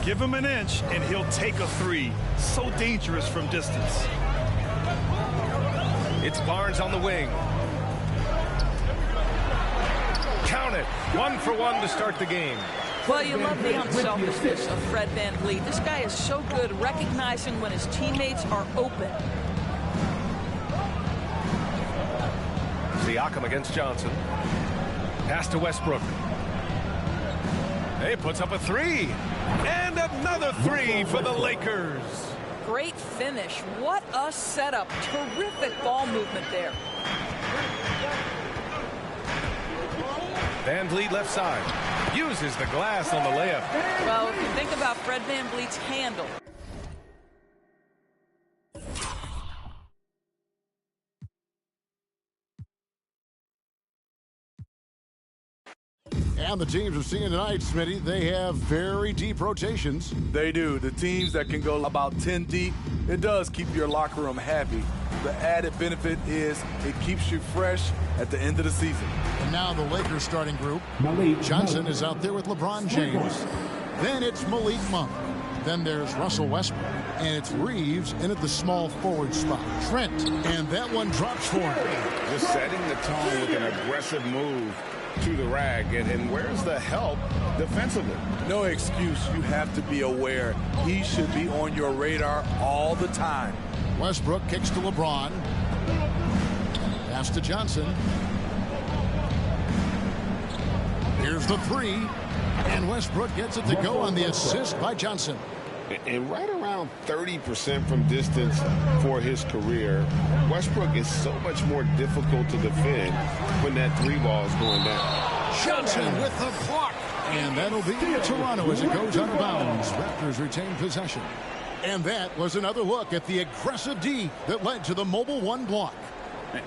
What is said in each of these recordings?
Give him an inch, and he'll take a three. So dangerous from distance. It's Barnes on the wing. Count it. 1 for 1 to start the game. Well, you love the unselfishness of Fred VanVleet. This guy is so good recognizing when his teammates are open. Siakam against Johnson. Pass to Westbrook. He puts up a three. And another three for the Lakers. Great finish. What a setup. Terrific ball movement there. VanVleet left side. Uses the glass on the layup. Well, if you think about Fred VanVleet's handle. And the teams we're seeing tonight, Smitty, they have very deep rotations. They do. The teams that can go about 10 deep, it does keep your locker room happy. The added benefit is it keeps you fresh at the end of the season. And now the Lakers starting group. Johnson is out there with LeBron James. Then it's Malik Monk. Then there's Russell Westbrook. And it's Reeves in at the small forward spot. Trent. And that one drops for him. Just setting the tone with an aggressive move to the rag. And where's the help defensively? No excuse. You have to be aware. He should be on your radar all the time. Westbrook kicks to LeBron. Pass to Johnson. Here's the three. And Westbrook gets it to go on the assist by Johnson. And right around 30% from distance for his career, Westbrook is so much more difficult to defend when that three ball is going down. Johnson with the block. And that'll be Toronto as it goes out of bounds. Raptors retain possession. And that was another look at the aggressive D that led to the Mobile One block.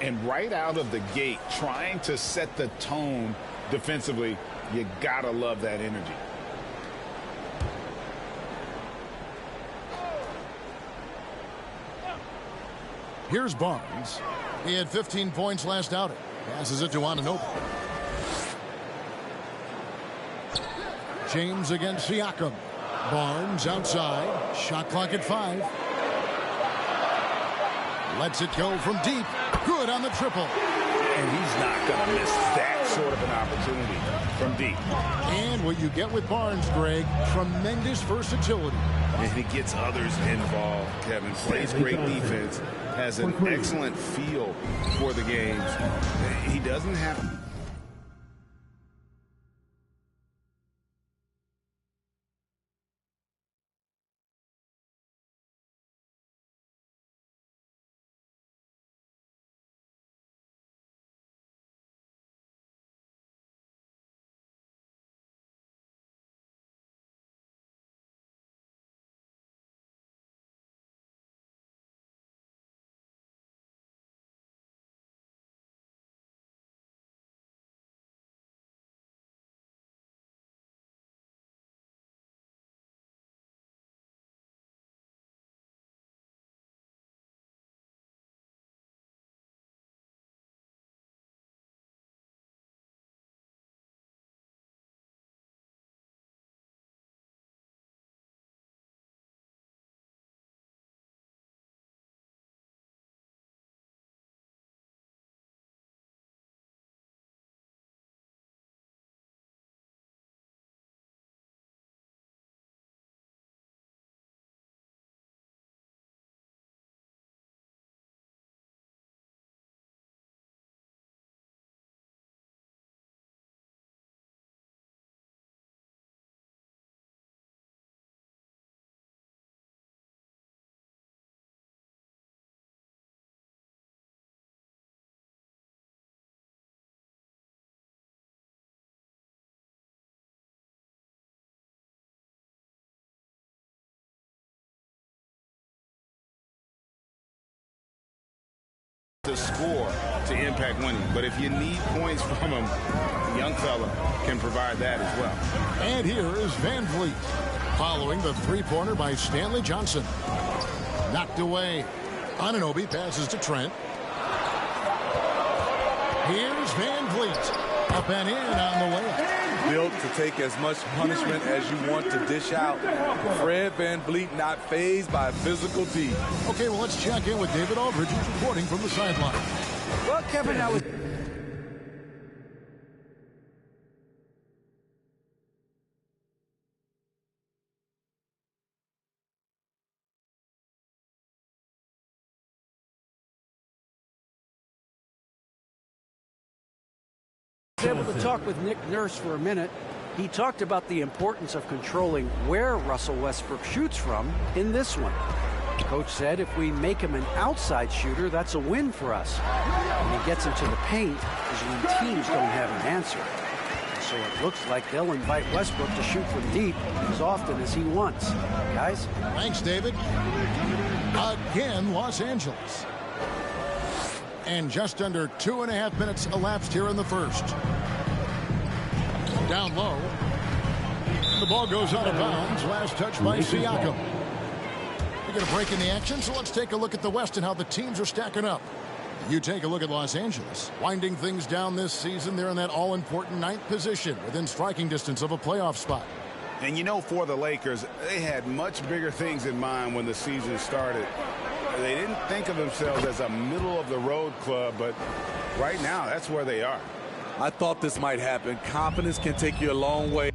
And right out of the gate, trying to set the tone defensively, you gotta love that energy. Here's Barnes. He had 15 points last outing. Passes it to Anunoby. James against Siakam. Barnes outside. Shot clock at 5. Lets it go from deep. Good on the triple. And he's not going to miss that sort of an opportunity from deep. And what you get with Barnes, Greg, tremendous versatility. And he gets others involved, Kevin. Plays great defense. Has an excellent feel for the games. He doesn't have... to score to impact winning. But if you need points from him, the young fella can provide that as well. And here is VanVleet following the three-pointer by Stanley Johnson. Knocked away. Anunoby passes to Trent. Here's VanVleet. Up and in on the way. Built to take as much punishment as you want to dish out. Fred VanVleet not fazed by physical D. Okay, well, let's check in with David Aldridge, who's reporting from the sideline. Well, Kevin, I was... able to talk with Nick Nurse for a minute. He talked about the importance of controlling where Russell Westbrook shoots from in this one. The coach said if we make him an outside shooter, that's a win for us. When he gets into the paint is when teams don't have an answer. So it looks like they'll invite Westbrook to shoot from deep as often as he wants. Guys? Thanks, David. Again, Los Angeles. And just under 2.5 minutes elapsed here in the first. Down low. The ball goes out of bounds. Last touch by Siakam. We get a break in the action, so let's take a look at the West and how the teams are stacking up. You take a look at Los Angeles. Winding things down this season, they're in that all-important 9th position within striking distance of a playoff spot. And you know, for the Lakers, they had much bigger things in mind when the season started. They didn't think of themselves as a middle-of-the-road club, but right now, that's where they are. I thought this might happen. Confidence can take you a long way.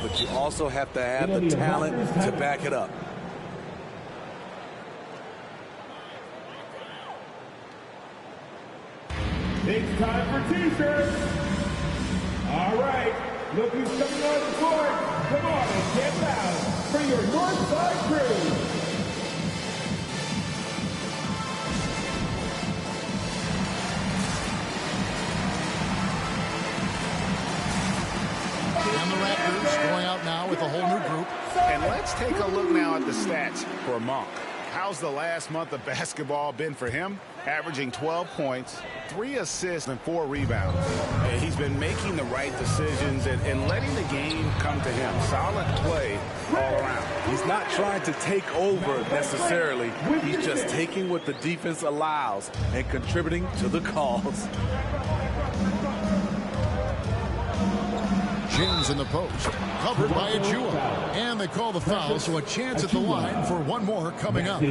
But you also have to have the talent to back it up. It's time for T-shirts. All right, look who's coming on the court. Come on and get loud for your Northside crew. And the Raptors going out now with a whole new group. And let's take a look now at the stats for Monk. How's the last month of basketball been for him? Averaging 12 points, 3 assists, and 4 rebounds. He's been making the right decisions and letting the game come to him. Solid play all around. He's not trying to take over necessarily. He's just taking what the defense allows and contributing to the cause. James in the post, covered by Ajua. And they call the foul, so a chance at the line for one more coming up.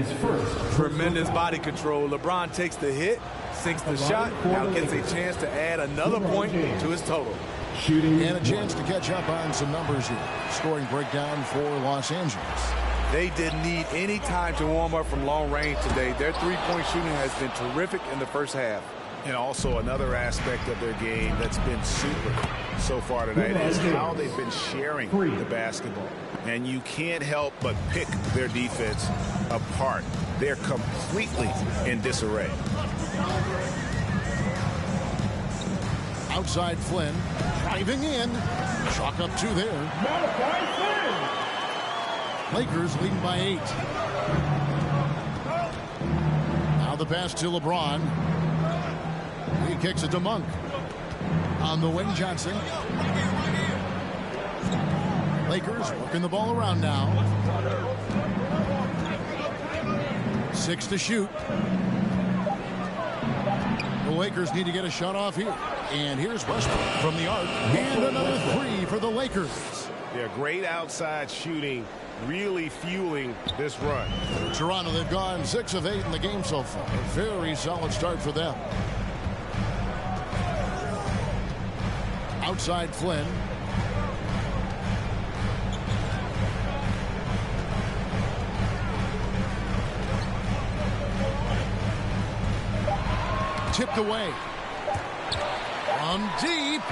Tremendous body control. LeBron takes the hit, sinks the shot, now gets a chance to add another point to his total. And a chance to catch up on some numbers here. Scoring breakdown for Los Angeles. They didn't need any time to warm up from long range today. Their three-point shooting has been terrific in the first half. And also another aspect of their game that's been super so far tonight is how they've been sharing the basketball. And you can't help but pick their defense apart. They're completely in disarray. Outside Flynn, driving in. Chalk up 2 there. Lakers leading by 8. Now the pass to LeBron. He kicks it to Monk. On the wing, Johnson. Lakers working the ball around now. 6 to shoot. The Lakers need to get a shot off here. And here's Westbrook from the arc. And another 3 for the Lakers. Yeah, great outside shooting, really fueling this run. Toronto, they've gone 6 of 8 in the game so far. A very solid start for them. Outside Flynn. Tipped away. From deep.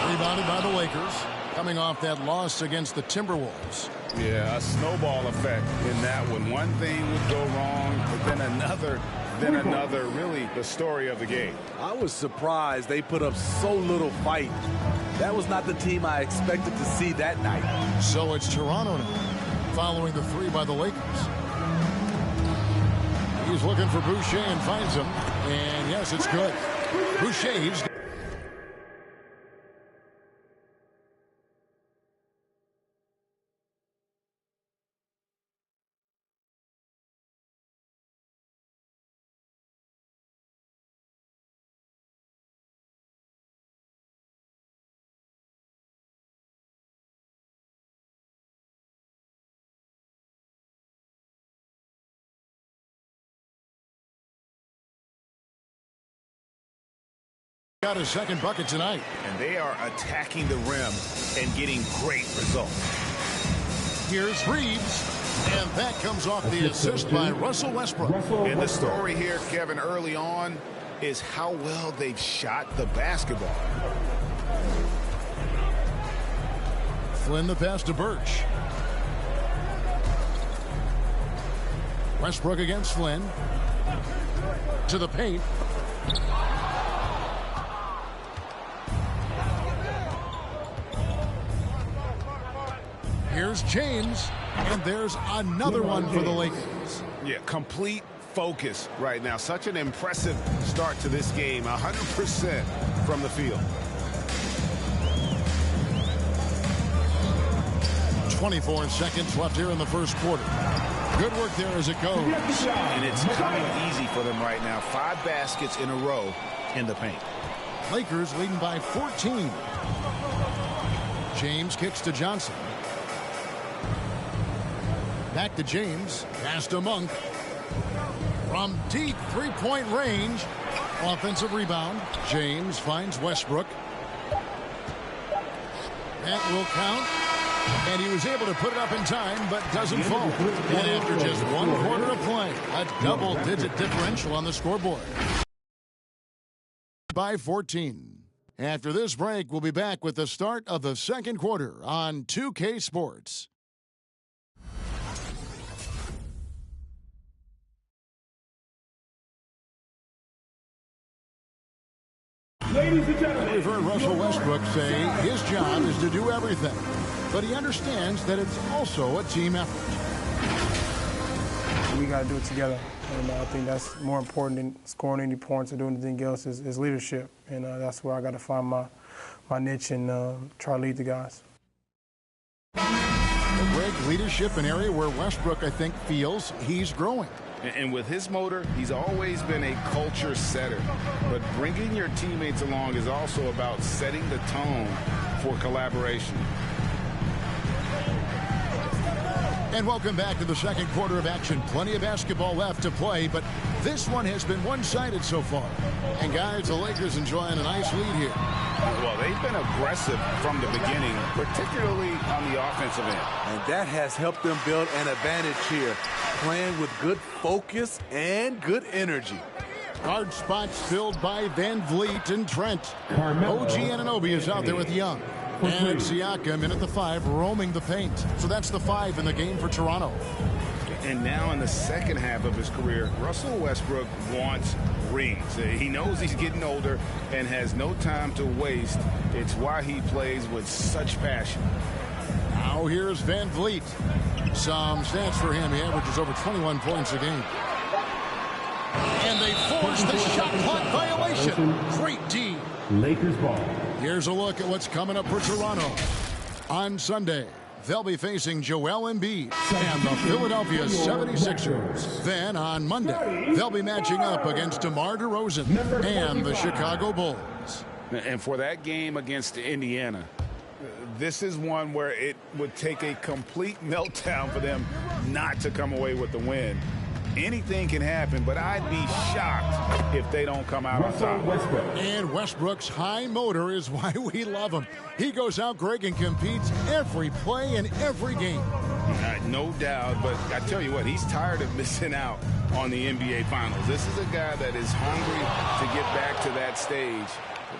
Rebounded by the Lakers. Coming off that loss against the Timberwolves. Yeah, a snowball effect in that one. One thing would go wrong, but then another then another, really the story of the game. I was surprised they put up so little fight. That was not the team I expected to see that night. So it's Toronto now, following the three by the Lakers. He's looking for Boucher and finds him. And yes, it's good. Boucher's. Got his second bucket tonight. And they are attacking the rim and getting great results. Here's Reeves. And that comes off the assist by Russell Westbrook. And the story here, Kevin, early on is how well they've shot the basketball. Flynn the pass to Birch. Westbrook against Flynn. To the paint. Here's James, and there's another one for the Lakers. Yeah, complete focus right now. Such an impressive start to this game. 100% from the field. 24 seconds left here in the first quarter. Good work there as it goes. And it's coming easy for them right now. 5 baskets in a row in the paint. Lakers leading by 14. James kicks to Johnson. Back to James. Pass to Monk. From deep three-point range. Offensive rebound. James finds Westbrook. That will count. And he was able to put it up in time, but doesn't fall. And after just 1 quarter of play, a double-digit differential on the scoreboard. By 14. After this break, we'll be back with the start of the second quarter on 2K Sports. Ladies and gentlemen, We've heard Russell Westbrook say his job is to do everything, but he understands that it's also a team effort. We got to do it together, and I think that's more important than scoring any points or doing anything else is leadership, and that's where I got to find my niche and try to lead the guys. Well, Greg, leadership, an area where Westbrook, I think, feels he's growing. And with his motor, he's always been a culture setter. But bringing your teammates along is also about setting the tone for collaboration. And welcome back to the second quarter of action. Plenty of basketball left to play, but this one has been one-sided so far. And guys, the Lakers enjoying a nice lead here. Well, they've been aggressive from the beginning, particularly on the offensive end. And that has helped them build an advantage here, playing with good focus and good energy. Guard spots filled by Van Vliet and Trent. OG Anunoby is out there with Young. And Siakam in at the 5, roaming the paint. So that's the 5 in the game for Toronto. And now in the second half of his career, Russell Westbrook wants rings. He knows he's getting older and has no time to waste. It's why he plays with such passion. Now here's Van Vliet. Some stats for him. He averages over 21 points a game. And they force the shot clock violation. Great D. Lakers ball. Here's a look at what's coming up for Toronto. On Sunday, they'll be facing Joel Embiid and the Philadelphia 76ers. Then on Monday, they'll be matching up against DeMar DeRozan and the Chicago Bulls. And for that game against Indiana, this is one where it would take a complete meltdown for them not to come away with the win. Anything can happen, but I'd be shocked if they don't come out on top. And Westbrook's high motor is why we love him. He goes out, Greg, and competes every play in every game. No doubt, but I tell you what, he's tired of missing out on the NBA Finals. This is a guy that is hungry to get back to that stage.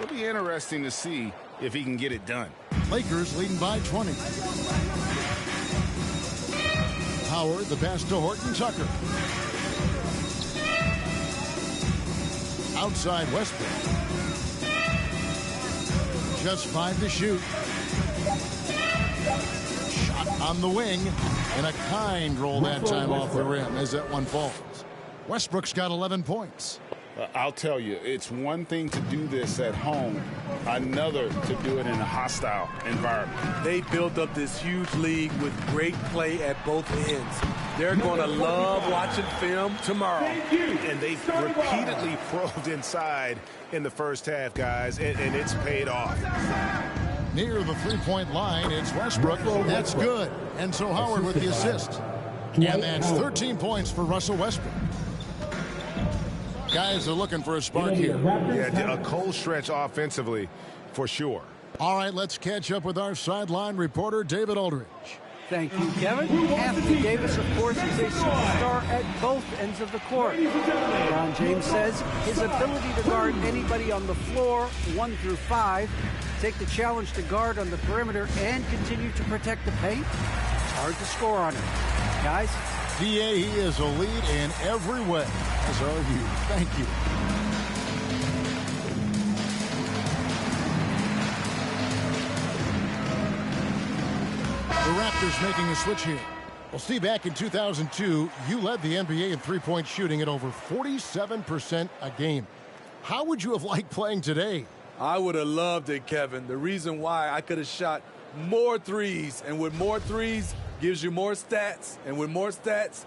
It'll be interesting to see if he can get it done. Lakers leading by 20. Howard, the pass to Horton Tucker. outside Westbrook. Just 5 to shoot. Shot on the wing, and a kind roll that time off the rim as that one falls. Westbrook's got 11 points. I'll tell you, it's one thing to do this at home, another to do it in a hostile environment. They built up this huge league with great play at both ends. They're going to love watching film tomorrow. And they repeatedly probed inside in the first half, guys, and it's paid off. Near the three-point line, it's Westbrook. That's good. And so Howard with the assist. And that's 13 points for Russell Westbrook. Guys are looking for a spark here. Yeah, a cold stretch offensively, for sure. All right, let's catch up with our sideline reporter, David Aldridge. Thank you, Kevin. Anthony Davis, of course, is a superstar at both ends of the court. LeBron James says his ability to guard anybody on the floor, 1 through 5, take the challenge to guard on the perimeter, and continue to protect the paint, it's hard to score on him. Guys? DA, he is a lead in every way, as are you. Thank you. The Raptors making a switch here. Well, Steve, back in 2002, you led the NBA in three-point shooting at over 47% a game. How would you have liked playing today? I would have loved it, Kevin. The reason why, I could have shot more threes, and with more threes gives you more stats, and with more stats